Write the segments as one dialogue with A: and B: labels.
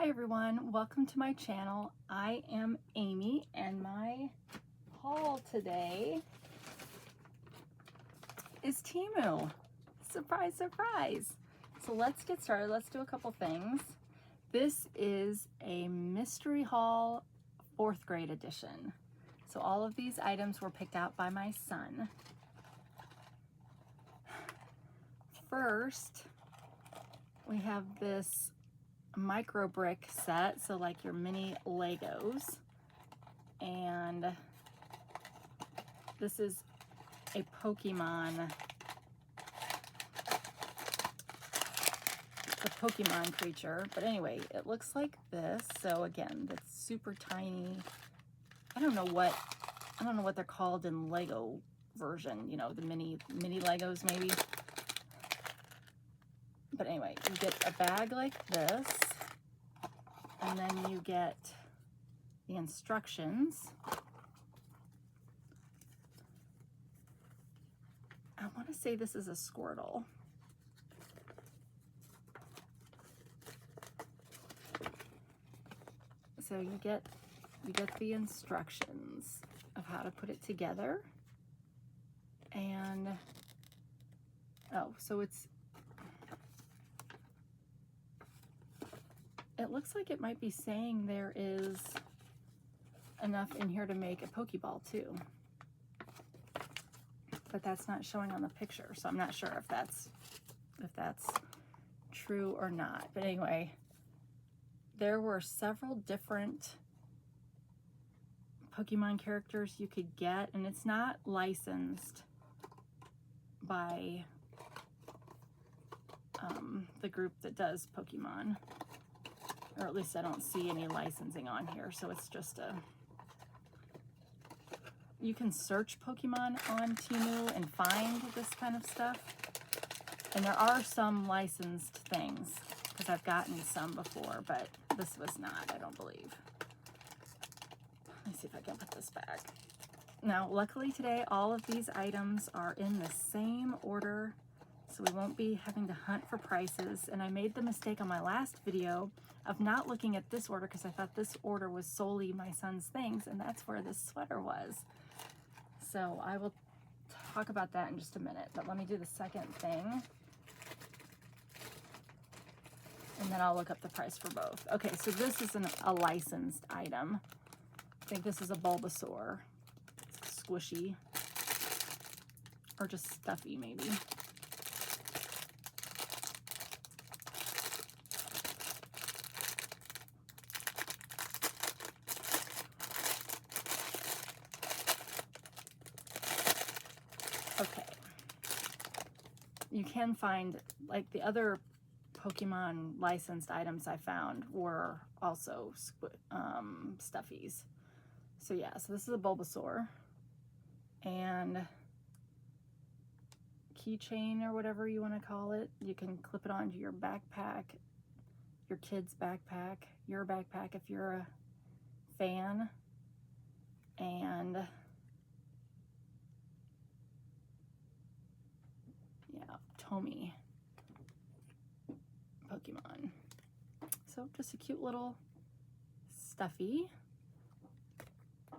A: Hi everyone, welcome to my channel. I am Amy and my haul today is Temu. Surprise, surprise. So let's get started. Let's do a couple things. This is a mystery haul 4th grade edition. So all of these items were picked out by my son. First, we have this micro brick set, so like your mini Legos, and this is a Pokemon, the Pokemon creature. But anyway, it looks like this. So again, that's super tiny. I don't know what they're called in Lego version, you know, the mini Legos maybe. But anyway, you get a bag like this, and then you get the instructions. I want to say this is a Squirtle. So you get the instructions of how to put it together. And so it looks like it might be saying there is enough in here to make a Pokeball too. But that's not showing on the picture, so I'm not sure if that's true or not. But anyway, there were several different Pokemon characters you could get, and it's not licensed by the group that does Pokemon, or at least I don't see any licensing on here. So it's just you can search Pokemon on Temu and find this kind of stuff. And there are some licensed things, because I've gotten some before, but this was not, I don't believe. Let me see if I can put this back. Now, luckily today, all of these items are in the same order, so we won't be having to hunt for prices. And I made the mistake on my last video of not looking at this order, because I thought this order was solely my son's things, and that's where this sweater was. So I will talk about that in just a minute, but let me do the second thing, and then I'll look up the price for both. Okay, so this is a licensed item. I think this is a Bulbasaur. It's squishy, or just stuffy maybe. Okay, you can find, like, the other Pokemon licensed items I found were also stuffies. So yeah, so this is a Bulbasaur, and keychain, or whatever you want to call it. You can clip it onto your backpack, your kid's backpack, your backpack if you're a fan. And yeah, Tomy Pokemon. So just a cute little stuffy.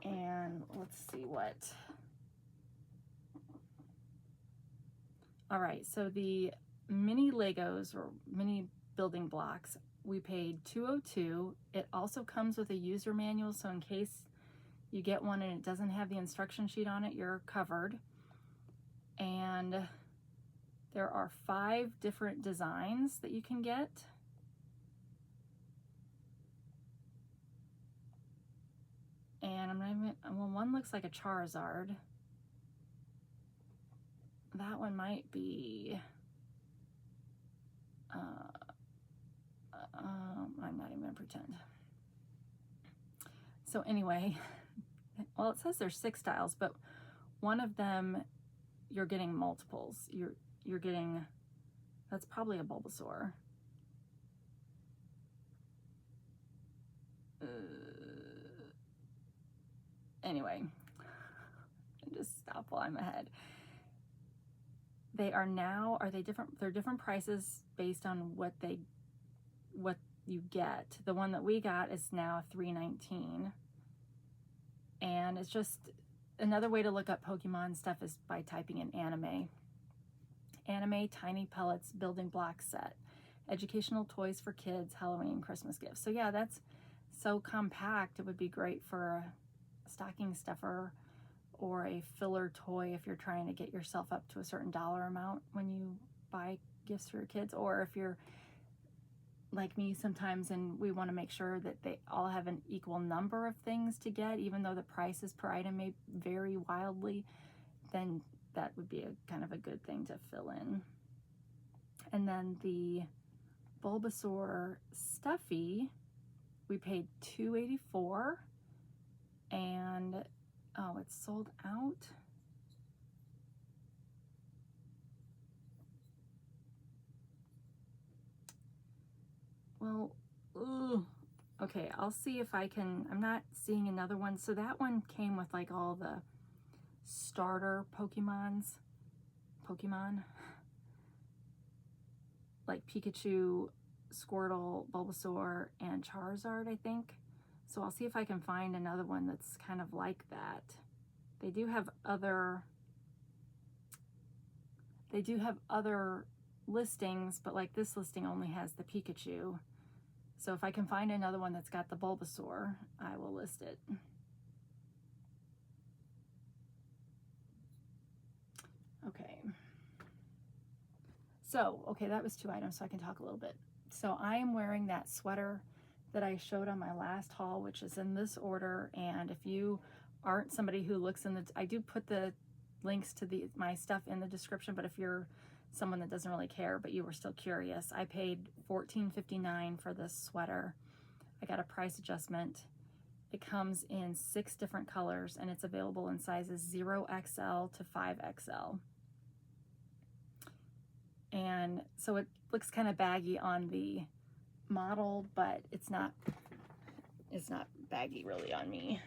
A: And let's see what. All right, so the mini Legos, or mini building blocks, we paid $202. It also comes with a user manual, so in case you get one and it doesn't have the instruction sheet on it, you're covered. And there are 5 different designs that you can get. And I'm not even, well, one looks like a Charizard. That one might be, I'm not even gonna pretend. So anyway, well, it says there's 6 styles, but one of them, you're getting multiples. You're getting, that's probably a Bulbasaur. Anyway, just stop while I'm ahead. They are now, are they different? They're different prices based on what you get. The one that we got is now $3.19. And it's just another way to look up Pokemon stuff is by typing in anime. Anime Tiny Pellets Building Block Set. Educational toys for kids, Halloween, Christmas gifts. So yeah, that's so compact. It would be great for a stocking stuffer or a filler toy if you're trying to get yourself up to a certain dollar amount when you buy gifts for your kids, or if you're like me sometimes and we want to make sure that they all have an equal number of things to get, even though the prices per item may vary wildly, then that would be a kind of a good thing to fill in. And then the Bulbasaur Stuffy, we paid $2.84, and oh, it's sold out. Well, ooh, okay, I'll see if I can, I'm not seeing another one. So that one came with like all the starter Pokemon, like Pikachu, Squirtle, Bulbasaur, and Charizard, I think. So I'll see if I can find another one that's kind of like that. They do have other listings, but like this listing only has the Pikachu. So if I can find another one that's got the Bulbasaur, I will list it. Okay. So, okay, that was 2 items, so I can talk a little bit. So I am wearing that sweater that I showed on my last haul, which is in this order. And if you aren't somebody who looks in the, I do put the links to my stuff in the description, but if you're someone that doesn't really care, but you were still curious, I paid $14.59 for this sweater. I got a price adjustment. It comes in 6 different colors, and it's available in sizes 0XL to 5XL. And so it looks kind of baggy on the model, but it's not baggy really on me.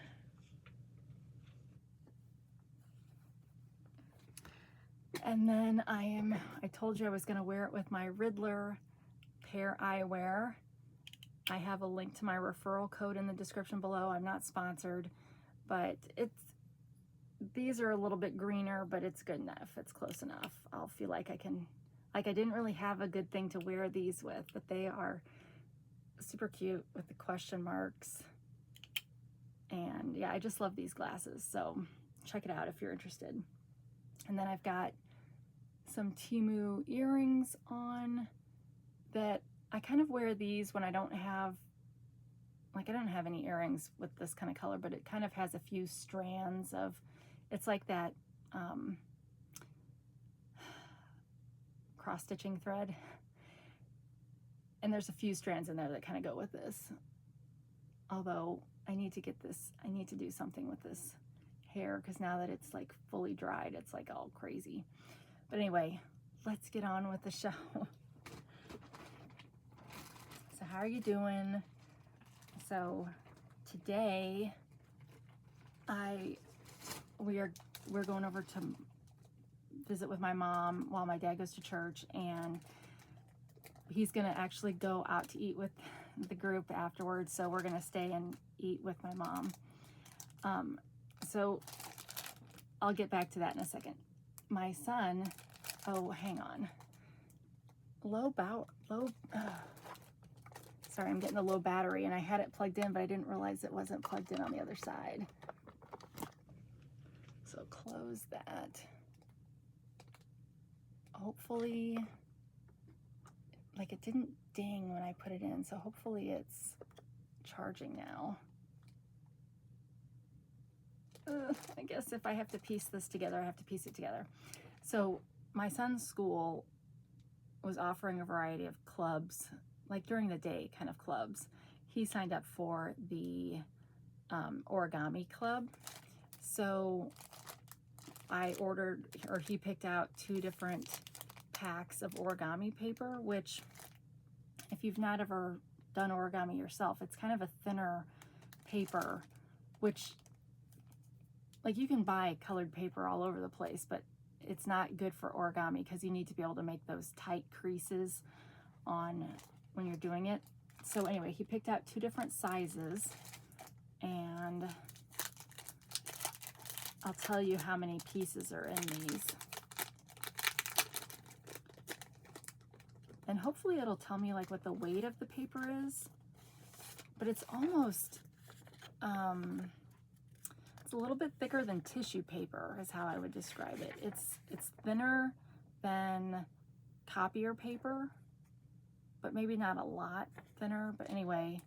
A: And then I told you I was going to wear it with my Riddler Pair Eyewear. I have a link to my referral code in the description below. I'm not sponsored, but these are a little bit greener, but it's good enough. It's close enough. I'll feel like I can, like I didn't really have a good thing to wear these with, but they are super cute with the question marks. And yeah, I just love these glasses. So check it out if you're interested. And then I've got some Temu earrings on that I kind of wear these when I don't have, like I don't have any earrings with this kind of color, but it kind of has a few strands of, it's like that cross-stitching thread. And there's a few strands in there that kind of go with this. Although I need to get this, I need to do something with this hair because now that it's like fully dried, it's like all crazy. But anyway, let's get on with the show. So how are you doing? So today we're going over to visit with my mom while my dad goes to church, and he's gonna actually go out to eat with the group afterwards. So we're gonna stay and eat with my mom. So I'll get back to that in a second. My son, oh, hang on. Sorry, I'm getting a low battery and I had it plugged in, but I didn't realize it wasn't plugged in on the other side. So close that. Hopefully, like it didn't ding when I put it in, so hopefully it's charging now. I guess if I have to piece this together, I have to piece it together. So my son's school was offering a variety of clubs, like during the day kind of clubs. He signed up for the origami club. So I ordered, or he picked out 2 different packs of origami paper, which if you've not ever done origami yourself, it's kind of a thinner paper, which like you can buy colored paper all over the place, but it's not good for origami because you need to be able to make those tight creases on when you're doing it. So anyway, he picked out 2 different sizes, and I'll tell you how many pieces are in these. And hopefully it'll tell me like what the weight of the paper is, but it's almost, it's a little bit thicker than tissue paper is how I would describe it. It's thinner than copier paper, but maybe not a lot thinner. But anyway,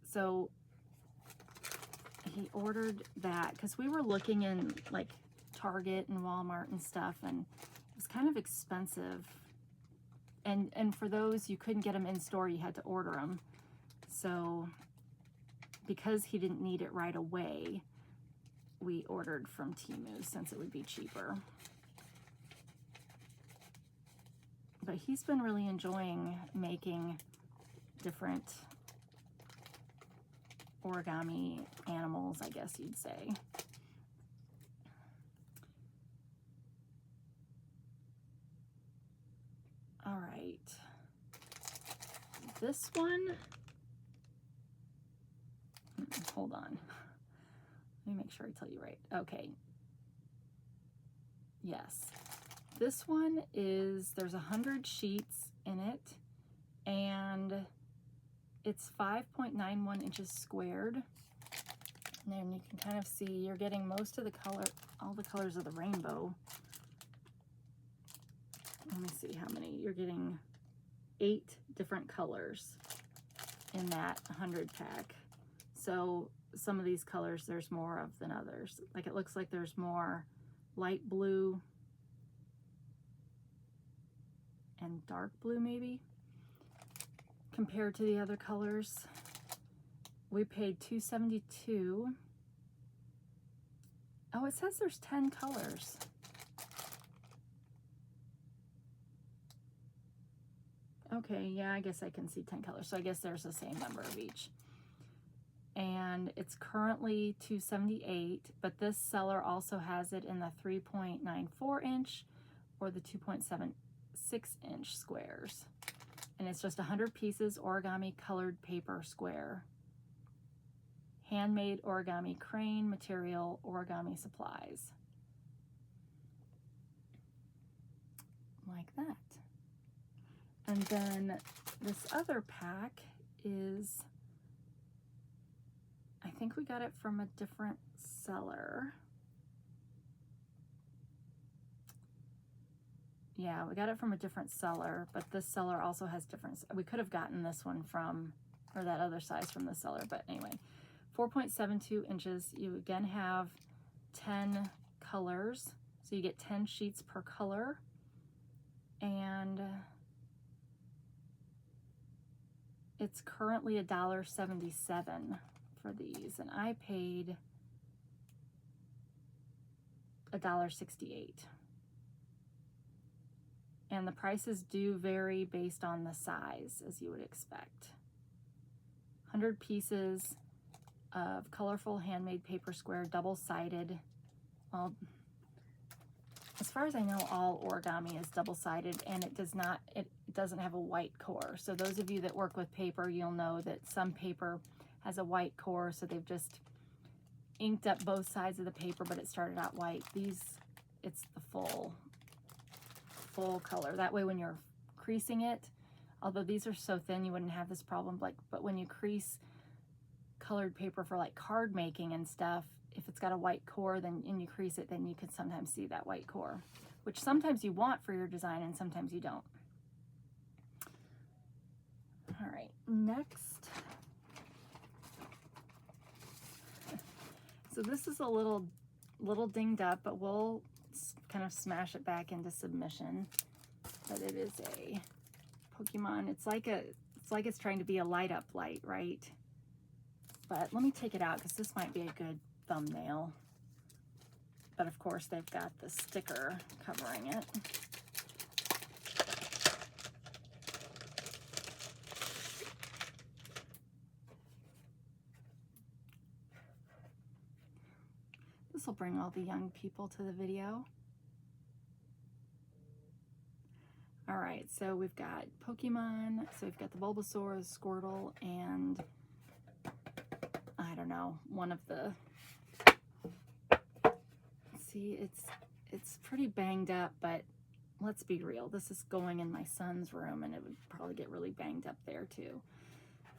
A: so he ordered that because we were looking in like Target and Walmart and stuff, and it was kind of expensive. And for those, you couldn't get them in store, you had to order them. So because he didn't need it right away, we ordered from Temu since it would be cheaper. But he's been really enjoying making different origami animals, I guess you'd say. All right. This one, hold on. Let me make sure I tell you right. Okay. Yes. This one is, there's 100 sheets in it, and it's 5.91 inches squared. And then you can kind of see you're getting most of the color, all the colors of the rainbow. Let me see how many. You're getting 8 different colors in that 100 pack. So some of these colors there's more of than others. Like it looks like there's more light blue and dark blue maybe compared to the other colors. We paid $2.72. Oh, it says there's 10 colors. Okay, yeah, I guess I can see 10 colors. So I guess there's the same number of each. And it's currently $2.78, but this seller also has it in the 3.94 inch or the 2.76 inch squares. And it's just 100 pieces origami colored paper square. Handmade origami crane material, origami supplies. Like that. And then this other pack is, I think we got it from a different seller. Yeah, we got it from a different seller, but this seller also has different, we could have gotten this one from, or that other size from the seller, but anyway. 4.72 inches, you again have 10 colors, so you get 10 sheets per color, and it's currently $1.77 for these, and I paid $1.68. And the prices do vary based on the size, as you would expect. 100 pieces of colorful handmade paper square, double-sided. Well, as far as I know, all origami is double-sided, and it doesn't have a white core. So those of you that work with paper, you'll know that some paper has a white core, so they've just inked up both sides of the paper, but it started out white. These, it's the full color. That way when you're creasing it, although these are so thin you wouldn't have this problem, but when you crease colored paper for like card making and stuff, if it's got a white core and you crease it, then you can sometimes see that white core, which sometimes you want for your design and sometimes you don't. All right, next. So this is a little dinged up, but we'll kind of smash it back into submission. But it is a Pokemon. It's like it's trying to be a light up light, right? But let me take it out because this might be a good thumbnail. But of course they've got the sticker covering it. This will bring all the young people to the video. All right, right, so we've got Pokemon. So we've got the Bulbasaur, the Squirtle, and I don't know, one of the, see, it's pretty banged up, but let's be real, this is going in my son's room and it would probably get really banged up there too.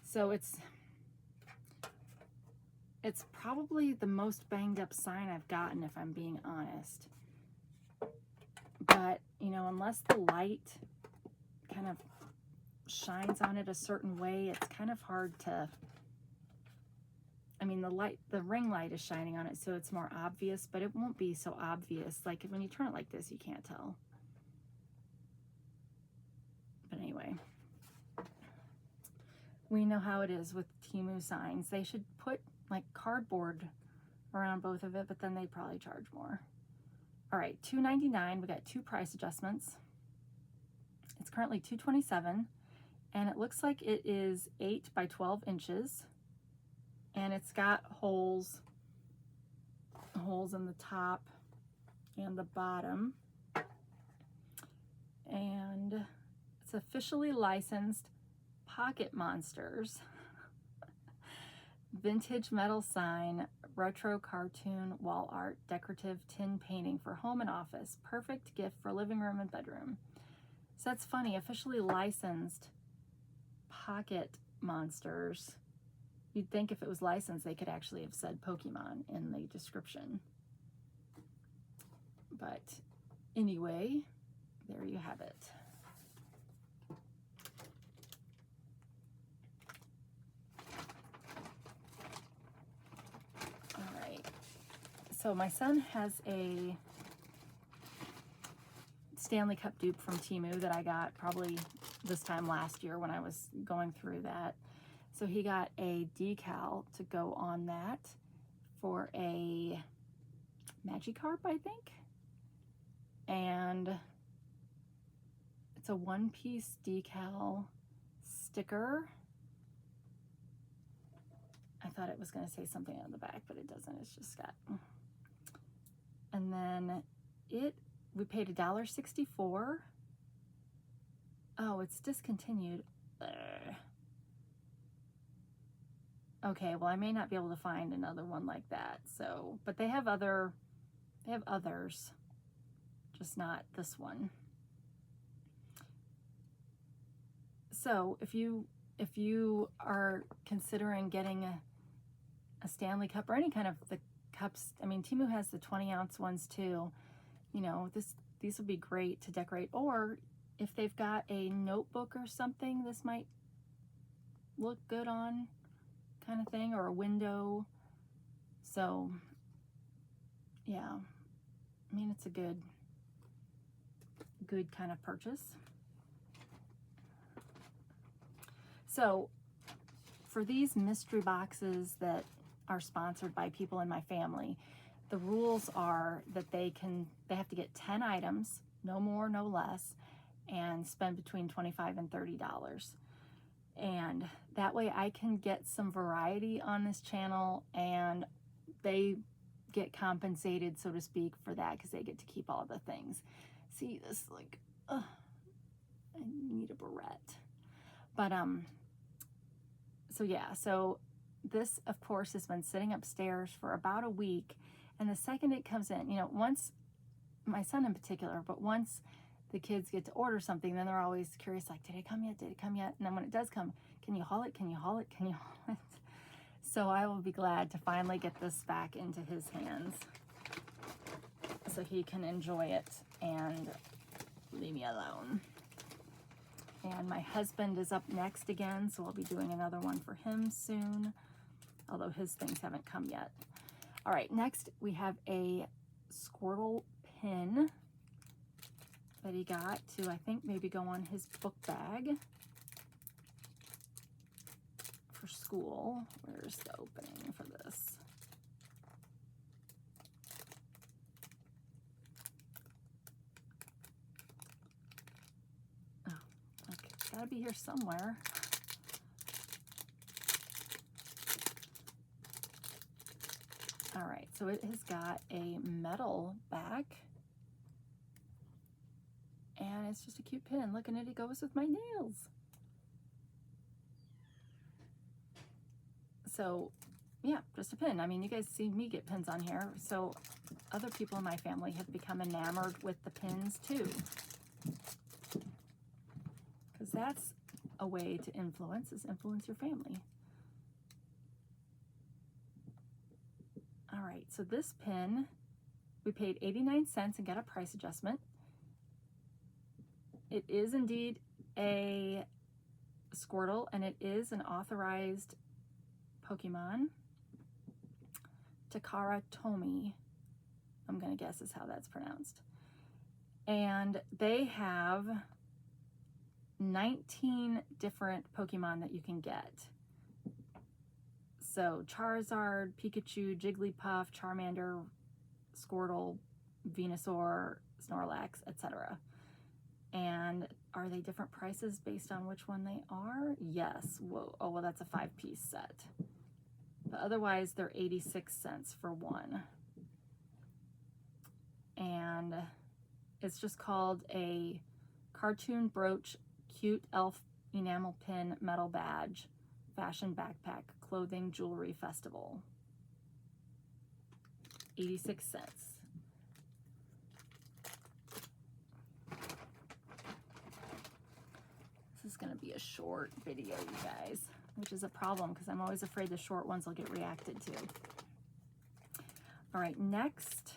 A: So it's probably the most banged up sign I've gotten, if I'm being honest. But, you know, unless the light kind of shines on it a certain way, it's kind of hard to, I mean, the ring light is shining on it, so it's more obvious, but it won't be so obvious. Like when you turn it like this, you can't tell. But anyway, we know how it is with Temu signs. They should put like cardboard around both of it, but then they probably charge more. All right, $2.99. We got 2 price adjustments. It's currently $2.27, and it looks like it is 8 by 12 inches, and it's got holes in the top and the bottom, and it's officially licensed Pocket Monsters. Vintage metal sign, retro cartoon, wall art, decorative tin painting for home and office. Perfect gift for living room and bedroom. So that's funny, officially licensed Pocket Monsters. You'd think if it was licensed, they could actually have said Pokemon in the description. But anyway, there you have it. So my son has a Stanley Cup dupe from Temu that I got probably this time last year when I was going through that. So he got a decal to go on that for a Magikarp, I think. And it's a one-piece decal sticker. I thought it was going to say something on the back, but it doesn't. It's just got... And then we paid $1.64. Oh, it's discontinued. Okay, well, I may not be able to find another one like that. So, but they have others, just not this one. So if you are considering getting a Stanley Cup or any kind of the cups, I mean, Temu has the 20-ounce ones too. You know, these would be great to decorate. Or if they've got a notebook or something, this might look good on, kind of thing, or a window. So yeah, I mean, it's a good kind of purchase. So for these mystery boxes that are sponsored by people in my family, the rules are that they have to get 10 items, no more, no less, and spend between $25 and $30. And that way I can get some variety on this channel, and they get compensated, so to speak, for that, because they get to keep all the things. See this, like, I need a barrette. But so yeah, so this, of course, has been sitting upstairs for about a week, and the second it comes in, you know, once, my son in particular, but once the kids get to order something, then they're always curious, like, did it come yet? Did it come yet? And then when it does come, can you haul it? Can you haul it? Can you haul it? So I will be glad to finally get this back into his hands so he can enjoy it and leave me alone. And my husband is up next again, so I'll be doing another one for him soon, although his things haven't come yet. All right, next we have a Squirtle pin that he got to, I think, maybe go on his book bag for school. Where's the opening for this? Oh, okay, it's gotta be here somewhere. All right, so it has got a metal back, and it's just a cute pin. Look, and it goes with my nails. So yeah, just a pin. I mean, you guys see me get pins on here, so other people in my family have become enamored with the pins too, because that's a way to influence your family. All right, so this pin, we paid 89 cents and got a price adjustment. It is indeed a Squirtle, and it is an authorized Pokemon. Takara Tomy, I'm gonna guess is how that's pronounced. And they have 19 different Pokemon that you can get. So Charizard, Pikachu, Jigglypuff, Charmander, Squirtle, Venusaur, Snorlax, etc. And are they different prices based on which one they are? Yes. Whoa. Oh, well, that's a 5-piece set. But otherwise, they're 86 cents for one. And it's just called a Cartoon Brooch Cute Elf Enamel Pin Metal Badge Fashion Backpack Clothing Jewelry Festival. 86 cents. This is going to be a short video, you guys, which is a problem because I'm always afraid the short ones will get reacted to. All right, next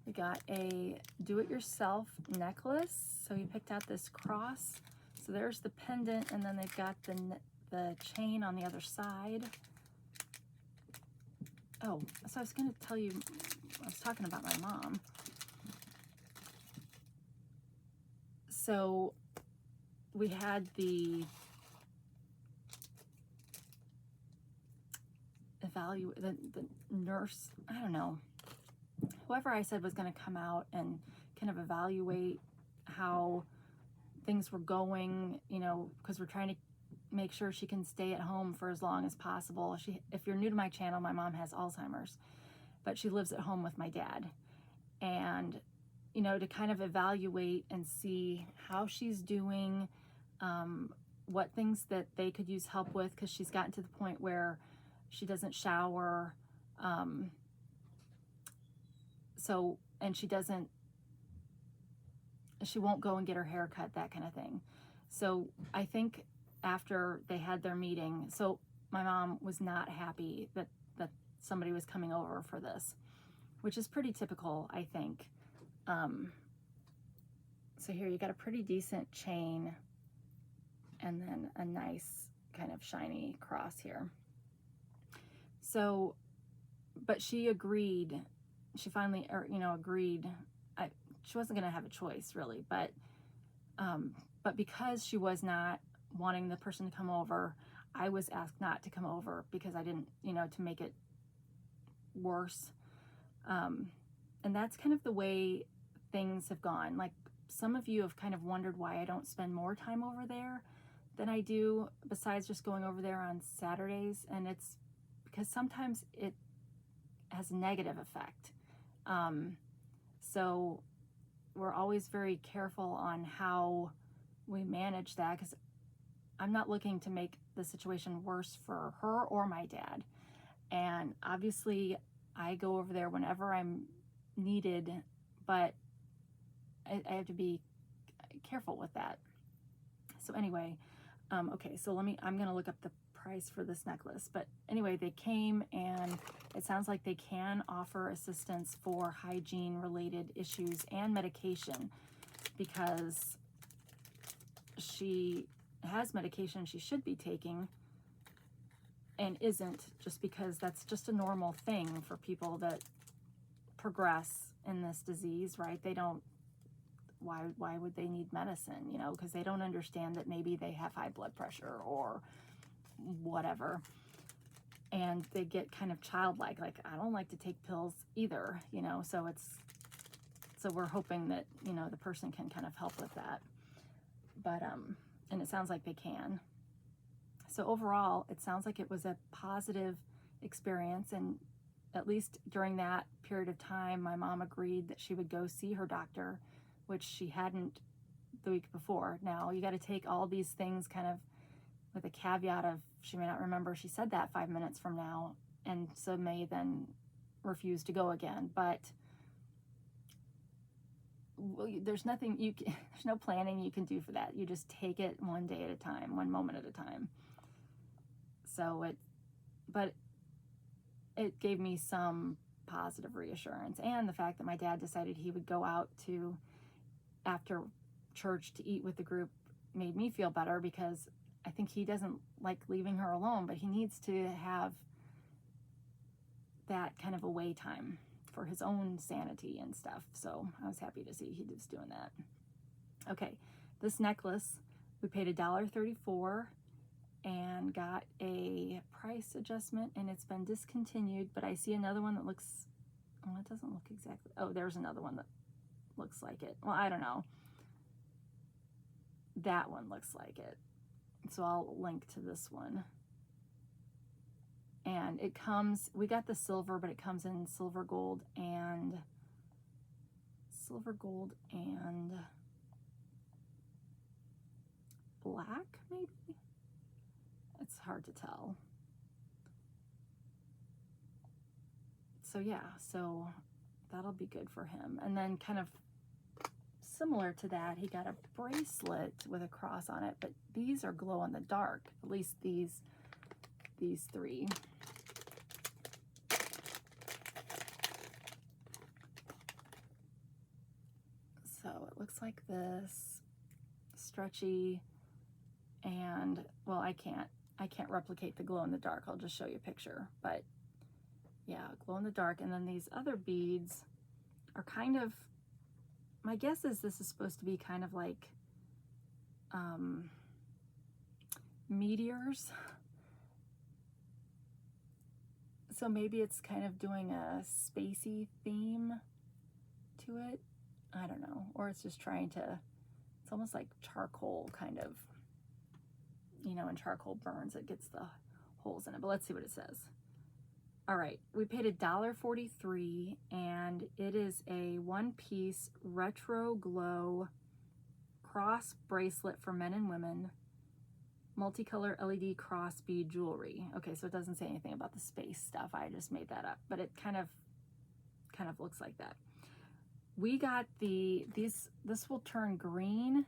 A: we got a do-it-yourself necklace. So you picked out this cross. So there's the pendant, and then they've got the chain on the other side. Oh, so I was going to tell you, I was talking about my mom. So we had the nurse, I don't know, whoever I said was going to come out and kind of evaluate how things were going, you know, because we're trying to make sure she can stay at home for as long as possible. If you're new to my channel, my mom has Alzheimer's, but she lives at home with my dad. And, you know, to kind of evaluate and see how she's doing, what things that they could use help with, because she's gotten to the point where she doesn't shower, and she won't go and get her hair cut, that kind of thing. So I think after they had their meeting, so my mom was not happy that somebody was coming over for this, which is pretty typical, I think. So here you got a pretty decent chain and then a nice kind of shiny cross here. So, but she agreed, she finally, agreed. She wasn't going to have a choice really, but because she was not wanting the person to come over, I was asked not to come over because I didn't, to make it worse. And that's kind of the way things have gone. Like, some of you have kind of wondered why I don't spend more time over there than I do, besides just going over there on Saturdays. And it's because sometimes it has a negative effect. So we're always very careful on how we manage that, because I'm not looking to make the situation worse for her or my dad. And obviously I go over there whenever I'm needed, but I have to be careful with that. So anyway, okay, so I'm gonna look up the price for this necklace. But anyway, they came, and it sounds like they can offer assistance for hygiene related issues and medication, because she has medication she should be taking and isn't, just because that's just a normal thing for people that progress in this disease, right? They don't, why would they need medicine, because they don't understand that maybe they have high blood pressure or whatever, and they get kind of childlike, like, I don't like to take pills either, so we're hoping that the person can kind of help with that. But and it sounds like they can. So overall, it sounds like it was a positive experience, and at least during that period of time, my mom agreed that she would go see her doctor, which she hadn't the week before. Now, you got to take all these things kind of with a caveat of she may not remember she said that 5 minutes from now, and so may then refuse to go again. But there's nothing there's no planning you can do for that. You just take it one day at a time, one moment at a time. So it gave me some positive reassurance, and the fact that my dad decided he would go out to after church to eat with the group made me feel better, because I think he doesn't like leaving her alone, but he needs to have that kind of away time for his own sanity and stuff. So I was happy to see he was doing that. Okay, this necklace, we paid $1.34 and got a price adjustment, and it's been discontinued, but I see another one that looks, oh, it doesn't look exactly, oh, there's another one that looks like it. Well, I don't know. That one looks like it. So I'll link to this one. And it comes, we got the silver, but it comes in silver, gold, and black, maybe? It's hard to tell. So yeah, so that'll be good for him. And then kind of similar to that, he got a bracelet with a cross on it, but these are glow in the dark, at least these three. So it looks like this, stretchy, and well, I can't replicate the glow in the dark. I'll just show you a picture, but yeah, glow in the dark. And then these other beads are kind of, my guess is this is supposed to be kind of like meteors. So maybe it's kind of doing a spacey theme to it. I don't know. Or it's just trying to, it's almost like charcoal kind of, you know, when charcoal burns, it gets the holes in it. But let's see what it says. All right, we paid $1.43, and it is a one-piece retro glow cross bracelet for men and women, multicolor LED cross bead jewelry. Okay, so it doesn't say anything about the space stuff. I just made that up, but it kind of looks like that. We got this will turn green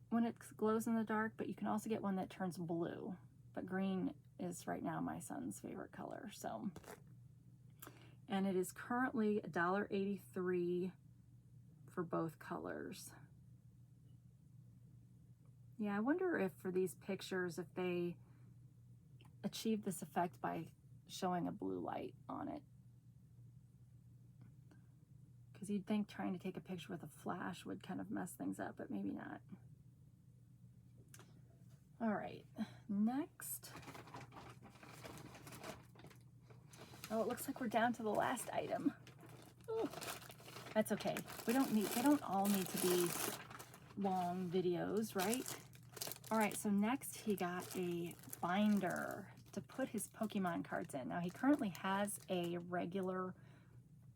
A: when it glows in the dark, but you can also get one that turns blue. But green is right now my son's favorite color. So, and it is currently $1.83 for both colors. Yeah, I wonder if for these pictures, if they achieve this effect by showing a blue light on it. Because you'd think trying to take a picture with a flash would kind of mess things up, but maybe not. All right, next. Oh, it looks like we're down to the last item. Ooh, that's okay. They don't all need to be long videos, right? All right, so next he got a binder to put his Pokemon cards in. Now he currently has a regular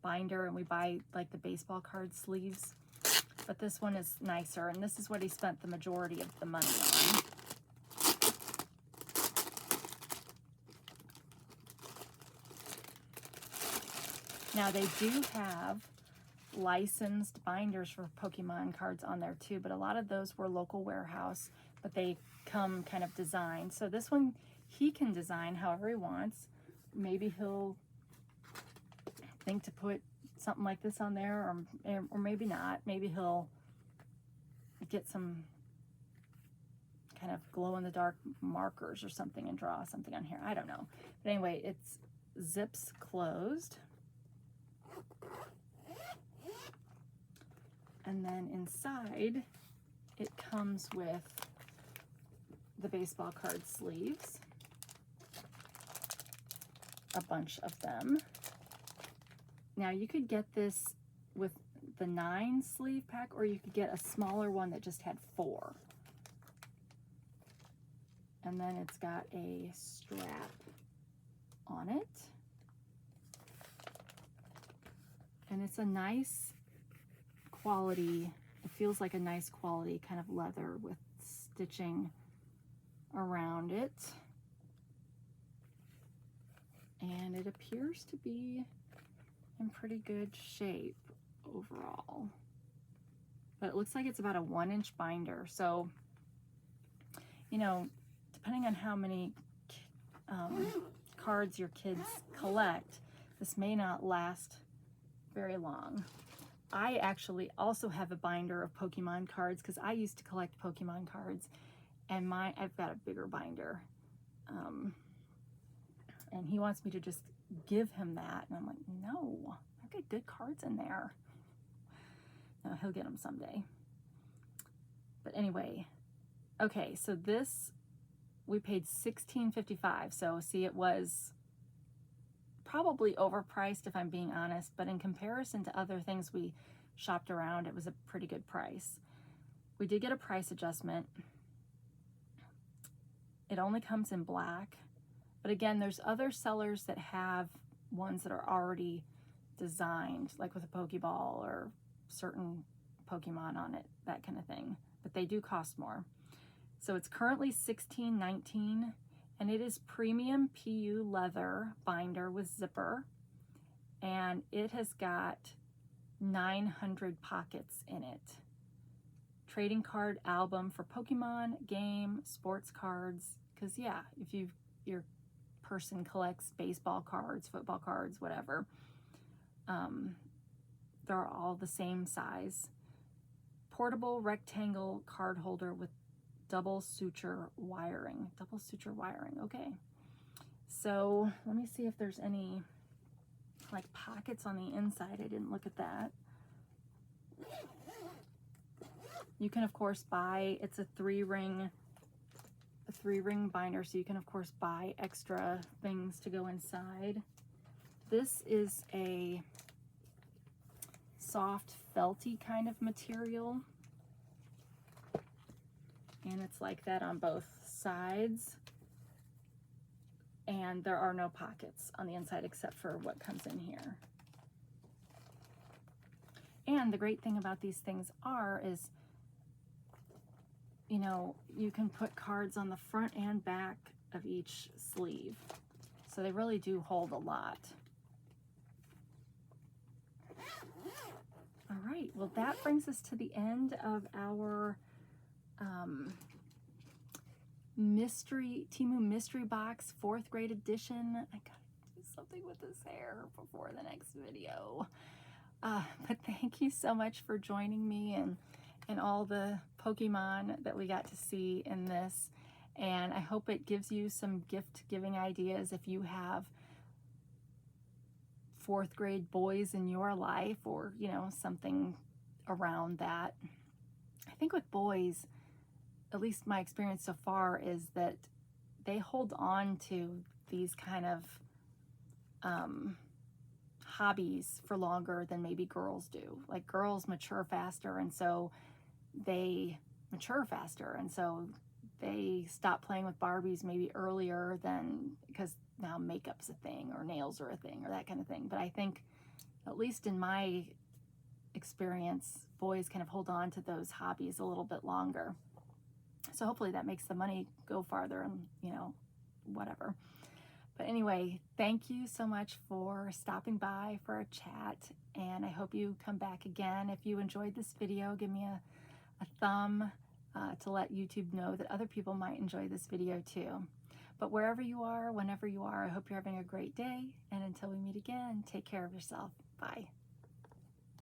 A: binder, and we buy like the baseball card sleeves, but this one is nicer, and this is what he spent the majority of the money on. Now they do have licensed binders for Pokemon cards on there too, but a lot of those were local warehouse, but they come kind of designed. So this one, he can design however he wants. Maybe he'll think to put something like this on there, or maybe not. Maybe he'll get some kind of glow-in-the-dark markers or something and draw something on here. I don't know. But anyway, it's zips closed. And then inside, it comes with the baseball card sleeves, a bunch of them. Now you could get this with the 9 sleeve pack, or you could get a smaller one that just had 4. And then it's got a strap on it. And it's a nice quality it feels like a nice quality kind of leather with stitching around it. And it appears to be in pretty good shape overall. But it looks like it's about a 1-inch binder. So, you know, depending on how many cards your kids collect, this may not last very long. I actually also have a binder of Pokemon cards because I used to collect Pokemon cards, and I've got a bigger binder. And he wants me to just give him that, and I'm like, no, I've got good cards in there. No, he'll get them someday. But anyway, okay, so this, we paid $16.55. So see, it was probably overpriced if I'm being honest, but in comparison to other things we shopped around, it was a pretty good price. We did get a price adjustment. It only comes in black, but again, there's other sellers that have ones that are already designed, like with a Pokeball or certain Pokemon on it, that kind of thing, but they do cost more. So it's currently $16.19, and it is premium PU leather binder with zipper, and it has got 900 pockets in it. Trading card album for Pokemon, game, sports cards, because yeah, if your person collects baseball cards, football cards, whatever, they're all the same size. Portable rectangle card holder with double suture wiring. Double suture wiring, okay. So let me see if there's any like pockets on the inside. I didn't look at that. You can of course buy, it's a three ring binder, so you can of course buy extra things to go inside. This is a soft felty kind of material, and it's like that on both sides, and there are no pockets on the inside except for what comes in here. And the great thing about these things is, you know, you can put cards on the front and back of each sleeve, so they really do hold a lot. All right, well, that brings us to the end of our Temu Mystery Box 4th grade edition. I gotta do something with this hair before the next video. But thank you so much for joining me and all the Pokemon that we got to see in this. And I hope it gives you some gift giving ideas if you have 4th grade boys in your life, or, you know, something around that. I think with boys, at least my experience so far, is that they hold on to these kind of hobbies for longer than maybe girls do. Like, girls mature faster, and so they mature faster, and so they stop playing with Barbies maybe earlier than, because now makeup's a thing, or nails are a thing, or that kind of thing. But I think, at least in my experience, boys kind of hold on to those hobbies a little bit longer. So hopefully that makes the money go farther, and, you know, whatever. But anyway, thank you so much for stopping by for a chat, and I hope you come back again. If you enjoyed this video, give me a thumb to let YouTube know that other people might enjoy this video too. But wherever you are, whenever you are, I hope you're having a great day, and until we meet again, take care of yourself. Bye.